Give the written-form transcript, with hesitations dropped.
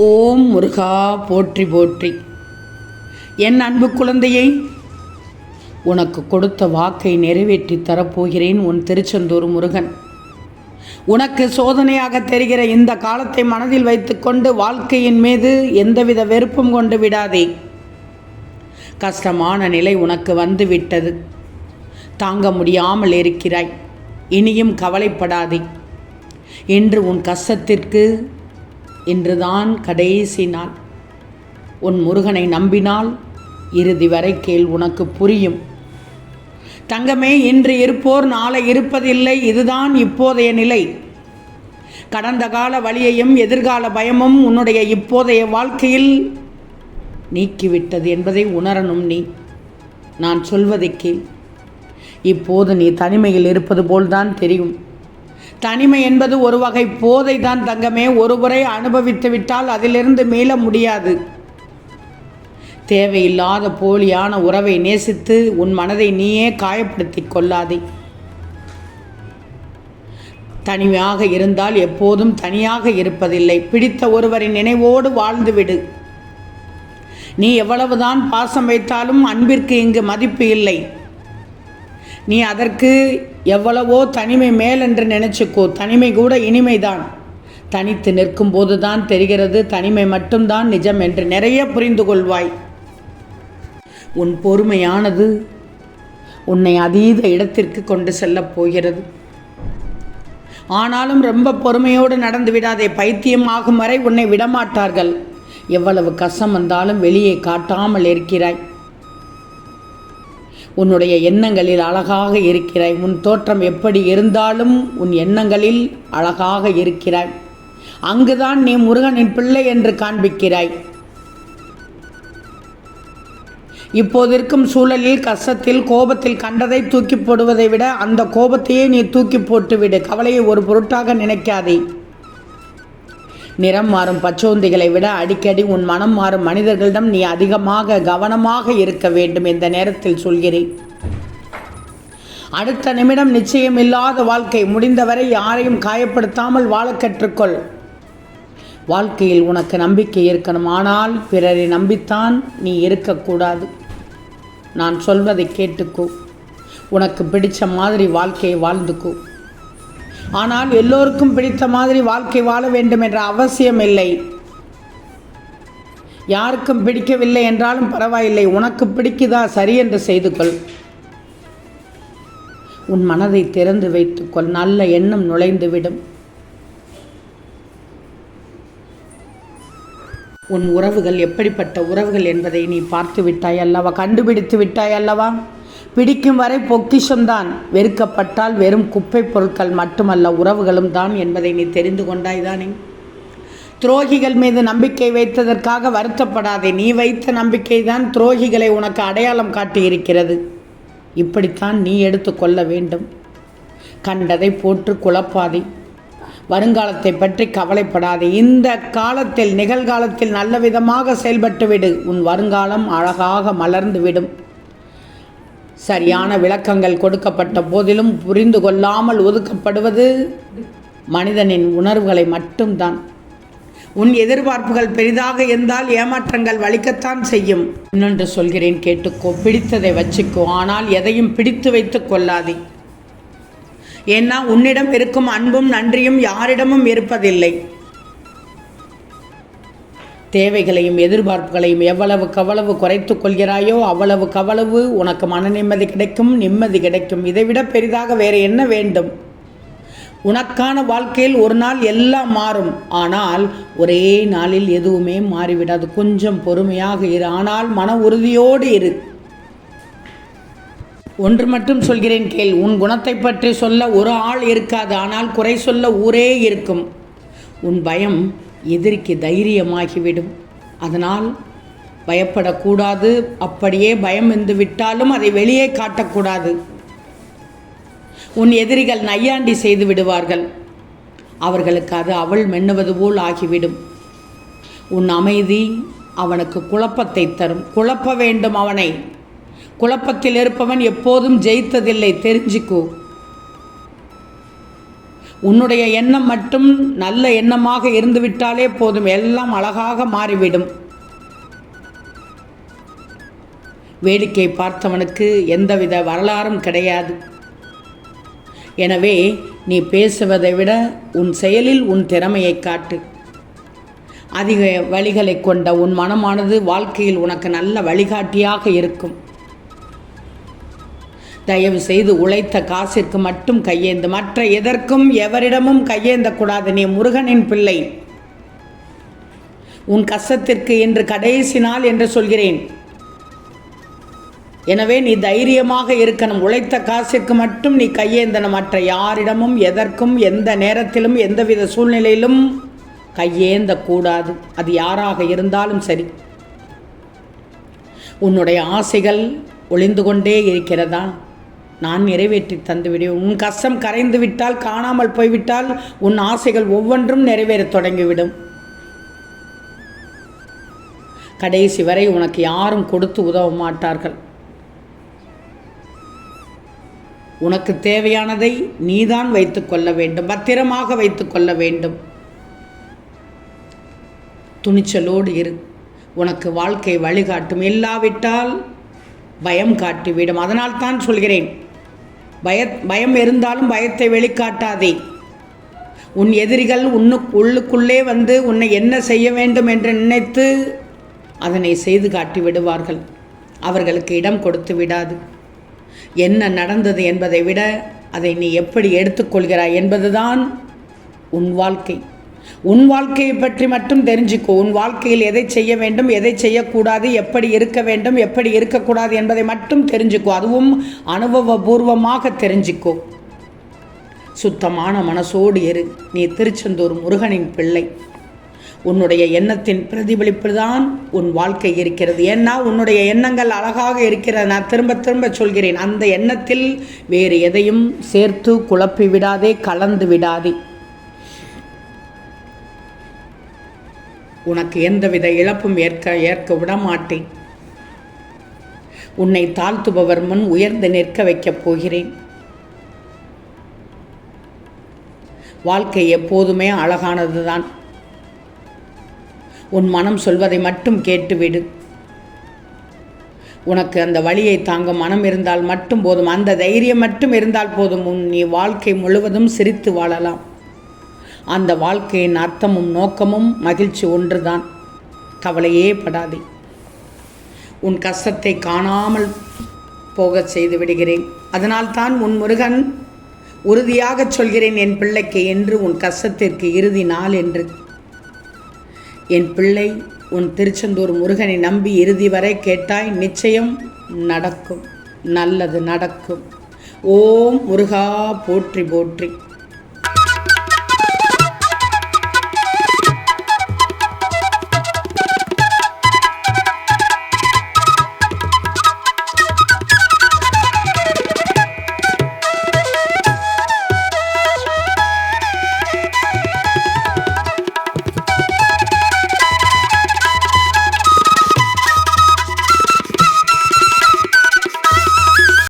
ஓம் முருகா போற்றி போற்றி. என் அன்பு குழந்தையை, உனக்கு கொடுத்த வாக்கை நிறைவேற்றி தரப்போகிறேன் உன் திருச்செந்தூர் முருகன். உனக்கு சோதனையாக தெரிகிற இந்த காலத்தை மனதில் வைத்துக்கொண்டு வாழ்க்கையின் மீது எந்தவித வெறுப்பும் கொண்டு விடாதே. கஷ்டமான நிலை உனக்கு வந்து விட்டது, தாங்க முடியாமல் இருக்கிறாய். இனியும் கவலைப்படாதே. இன்று உன் கஷ்டத்திற்கு இன்றுதான் கடைசி நாள். உன் முருகனை நம்பினால் இறுதி வரை கேள், உனக்கு புரியும். தங்கமே, இன்று இருப்போர் நாளை இருப்பதில்லை. இதுதான் இப்போதைய நிலை. கடந்த கால வலியையும் எதிர்கால பயமும் உன்னுடைய இப்போதைய வாழ்க்கையில் நீக்கிவிட்டது என்பதை உணரணும். நான் சொல்வதை கேள். இப்போது நீ தனிமையில் இருப்பது போல்தான் தெரியும். தனிமை என்பது ஒரு வகை போதை தான் தங்கமே. ஒருமுறை அனுபவித்து விட்டால் அதிலிருந்து மீள முடியாது. தேவையில்லாத போலியான உறவை நேசித்து உன் மனதை நீயே காயப்படுத்தி கொள்ளாதே. தனிமையாக இருந்தால் எப்போதும் தனியாக இருப்பதில்லை. பிடித்த ஒருவரின் நினைவோடு வாழ்ந்துவிடு. நீ எவ்வளவுதான் பாசம் வைத்தாலும் அன்பிற்கு இங்கு மதிப்பு இல்லை. நீ அதற்கு எவ்வளவோ தனிமை மேலென்று நினைச்சுக்கோ. தனிமை கூட இனிமைதான். தனித்து நிற்கும் போதுதான் தெரிகிறது தனிமை மட்டும்தான் நிஜம் என்று. நிறைய புரிந்து கொள்வாய். உன் பொறுமையானது உன்னை அதீத இடத்திற்கு கொண்டு செல்லப் போகிறது. ஆனாலும் ரொம்ப பொறுமையோடு நடந்து விடாதே. பைத்தியம் ஆகும் வரை உன்னை விடமாட்டார்கள். எவ்வளவு கஷ்டம் வந்தாலும் வெளியே காட்டாமல் இருக்கிறாய். உன்னுடைய எண்ணங்களில் அழகாக இருக்கிறாய். உன் தோற்றம் எப்படி இருந்தாலும் உன் எண்ணங்களில் அழகாக இருக்கிறாய். அங்குதான் நீ முருகனின் பிள்ளை என்று காண்பிக்கிறாய். இப்போதிருக்கும் சூழலில் கஷ்டத்தில் கோபத்தில் கண்டதை தூக்கி போடுவதை விட அந்த கோபத்தையே நீ தூக்கி போட்டுவிடு. கவலையை ஒரு பொருட்டாக நினைக்காதே. நிறம் மாறும் பச்சோந்திகளை விட அடிக்கடி உன் மனம் மாறும் மனிதர்களிடம் நீ அதிகமாக கவனமாக இருக்க வேண்டும். இந்த நேரத்தில் சொல்கிறேன். அடுத்த நிமிடம் நிச்சயமில்லாத வாழ்க்கை. முடிந்தவரை யாரையும் காயப்படுத்தாமல் வாழ கற்றுக்கொள். வாழ்க்கையில் உனக்கு நம்பிக்கை இருக்கணும். ஆனால் பிறரை நம்பித்தான் நீ இருக்கக்கூடாது. நான் சொல்வதை கேட்டுக்கோ. உனக்கு பிடிச்ச மாதிரி வாழ்க்கையை வாழ்ந்துக்கோ. ஆனால் எல்லோருக்கும் பிடித்த மாதிரி வாழ்க்கை வாழ வேண்டும் என்ற அவசியம் இல்லை. யாருக்கும் பிடிக்கவில்லை என்றாலும் பரவாயில்லை. உனக்கு பிடிக்குதா, சரி என்று செய்து கொள். உன் மனதை திறந்து வைத்துக்கொள். நல்ல எண்ணம் நுழைந்துவிடும். உன் உறவுகள் எப்படிப்பட்ட உறவுகள் என்பதை நீ பார்த்து விட்டாய் அல்லவா? கண்டுபிடித்து விட்டாய் அல்லவா? பிடிக்கும் வரை பொக்கிஷம்தான். வெறுக்கப்பட்டால் வெறும் குப்பை பொருட்கள் மட்டுமல்ல, உறவுகளும் தான் என்பதை நீ தெரிந்து கொண்டாய்தானே? துரோகிகள் மீது நம்பிக்கை வைத்ததற்காக வருத்தப்படாதே. நீ வைத்த நம்பிக்கை தான் துரோகிகளை உனக்கு அடையாளம் காட்டியிருக்கிறது. இப்படித்தான் நீ எடுத்துக்கொள்ள வேண்டும். கண்டதை போற்று குழப்பாதே. வருங்காலத்தை பற்றி கவலைப்படாதே. இந்த காலத்தில், நிகழ்காலத்தில் நல்ல விதமாக செயல்பட்டு விடு. உன் வருங்காலம் அழகாக மலர்ந்து விடும். சரியான விளக்கங்கள் கொடுக்கப்பட்ட போதிலும் புரிந்து கொள்ளாமல் ஒதுக்கப்படுவது மனிதனின் உணர்வுகளை மட்டும்தான். உன் எதிர்பார்ப்புகள் பெரிதாக இருந்தால் ஏமாற்றங்கள் வலிக்கத்தான் செய்யும். இன்னொன்று சொல்கிறேன், கேட்டுக்கோ. பிடித்ததை வச்சுக்கோ. ஆனால் எதையும் பிடித்து வைத்து கொள்ளாதே. ஏன்னா உன்னிடம் இருக்கும் அன்பும் நன்றியும் யாரிடமும் இருப்பதில்லை. தேவைகளையும் எதிர்பார்ப்புகளையும் எவ்வளவு குறைத்து கொள்கிறாயோ அவ்வளவு உனக்கு மன நிம்மதி கிடைக்கும், நிம்மதி கிடைக்கும். இதைவிட பெரிதாக வேறு என்ன வேண்டும்? உனக்கான வாழ்க்கையில் ஒரு நாள் எல்லாம் மாறும். ஆனால் ஒரே நாளில் எதுவுமே மாறிவிடாது. கொஞ்சம் பொறுமையாக இரு. ஆனால் மன உறுதியோடு இரு. ஒன்று மட்டும் சொல்கிறேன் கேள். உன் குணத்தை பற்றி சொல்ல ஒரு ஆள் இருக்காது. ஆனால் குறை சொல்ல ஊரே இருக்கும். உன் பயம் எதிரிக்கு தைரியமாகிவிடும். அதனால் பயப்படக்கூடாது. அப்படியே பயம் வந்து விட்டாலும் அதை வெளியே காட்டக்கூடாது. உன் எதிரிகள் நையாண்டி செய்து விடுவார்கள். அவர்களுக்கு அது அவள் மென்னுவது போல் ஆகிவிடும். உன் அமைதி அவனுக்கு குழப்பத்தை தரும். குழப்ப வேண்டும் அவனை. குழப்பத்தில் இருப்பவன் எப்போதும் ஜெயித்ததில்லை, தெரிஞ்சுக்கோ. உன்னுடைய எண்ணம் மட்டும் நல்ல எண்ணமாக இருந்துவிட்டாலே போதும், எல்லாம் அழகாக மாறிவிடும். வேடிக்கை பார்த்தவனுக்கு எந்தவித வரலாறும் கிடையாது. எனவே நீ பேசுவதை விட உன் செயலில் உன் திறமையை காட்டு. அதிக வழிகளை கொண்ட உன் மனமானது வாழ்க்கையில் உனக்கு நல்ல வழிகாட்டியாக இருக்கும். தயவு செய்து உழைத்த காசிற்கு மட்டும் கையேந்து, மற்ற எதற்கும் எவரிடமும் கையேந்தக்கூடாது. நீ முருகனின் பிள்ளை. உன் கஷ்டத்திற்கு இன்று கடைசி நாள் என்று சொல்கிறேன். எனவே நீ தைரியமாக இருக்கணும். உழைத்த காசிற்கு மட்டும் நீ கையேந்தணும். மற்ற யாரிடமும் எதற்கும் எந்த நேரத்திலும் எந்தவித சூழ்நிலையிலும் கையேந்தக்கூடாது. அது யாராக இருந்தாலும் சரி. உன்னுடைய ஆசைகள் ஒளிந்து கொண்டே இருக்கிறதா? நான் நிறைவேற்றி தந்துவிடுவேன். உன் கஷ்டம் கரைந்து விட்டால், காணாமல் போய்விட்டால், உன் ஆசைகள் ஒவ்வொன்றும் நிறைவேறத் தொடங்கிவிடும். கடைசி வரை உனக்கு யாரும் கொடுத்து உதவ மாட்டார்கள். உனக்கு தேவையானதை நீதான் வைத்துக் கொள்ள வேண்டும், பத்திரமாக வைத்துக் கொள்ள வேண்டும். துணிச்சலோடு இரு. உனக்கு வாழ்க்கை வழிகாட்டும். இல்லாவிட்டால் பயம் காட்டிவிடும். அதனால் தான் சொல்கிறேன், பயம் இருந்தாலும் பயத்தை வெளிக்காட்டாதே. உன் எதிரிகள் உள்ளுக்குள்ளே வந்து உன்னை என்ன செய்ய வேண்டும் என்று நினைத்து அதனை செய்து காட்டி விடுவார்கள். அவர்களுக்கு இடம் கொடுத்து விடாது. என்ன நடந்தது என்பதை விட அதை நீ எப்படி எடுத்துக்கொள்கிறாய் என்பதுதான் உன் வாழ்க்கை. உன் வாழ்க்கையை பற்றி மட்டும் தெரிஞ்சுக்கோ. உன் வாழ்க்கையில் எதை செய்ய வேண்டும், எதை செய்யக்கூடாது, எப்படி இருக்க வேண்டும், எப்படி இருக்கக்கூடாது என்பதை மட்டும் தெரிஞ்சுக்கோ. அதுவும் அனுபவபூர்வமாக தெரிஞ்சுக்கோ. சுத்தமான மனசோடு இரு. நீ திருச்செந்தூர் முருகனின் பிள்ளை. உன்னுடைய எண்ணத்தின் பிரதிபலிப்பு தான் உன் வாழ்க்கை இருக்கிறது. ஏன்னா உன்னுடைய எண்ணங்கள் அழகாக இருக்கிறது. நான் திரும்ப திரும்ப சொல்கிறேன், அந்த எண்ணத்தில் வேறு எதையும் சேர்த்து குழப்பி விடாதே, கலந்து விடாதே. உனக்கு எந்தவித இழப்பும் ஏற்க விட மாட்டேன். உன்னை தாழ்த்துபவர் முன் உயர்ந்து நிற்க வைக்கப் போகிறேன். வாழ்க்கை எப்போதுமே அழகானதுதான். உன் மனம் சொல்வதை மட்டும் கேட்டுவிடு. உனக்கு அந்த வழியை தாங்கும் மனம் இருந்தால் மட்டும் போதும், அந்த தைரியம் மட்டும் இருந்தால் போதும். நீ வாழ்க்கை முழுவதும் சிரித்து வாழலாம். அந்த வாழ்க்கையின் அர்த்தமும் நோக்கமும் மகிழ்ச்சி ஒன்றுதான். கவலையே படாதே. உன் கஷ்டத்தை காணாமல் போக செய்து விடுகிறேன். அதனால்தான் உன் முருகன் உறுதியாக சொல்கிறேன், என் பிள்ளைக்கு என்று உன் கஷ்டத்திற்கு இறுதி நாள் என்று. என் பிள்ளை, உன் திருச்செந்தூர் முருகனை நம்பி இறுதி வரை கேட்டாய், நிச்சயம் நடக்கும். நல்லது நடக்கும். ஓம் முருகா போற்றி போற்றி.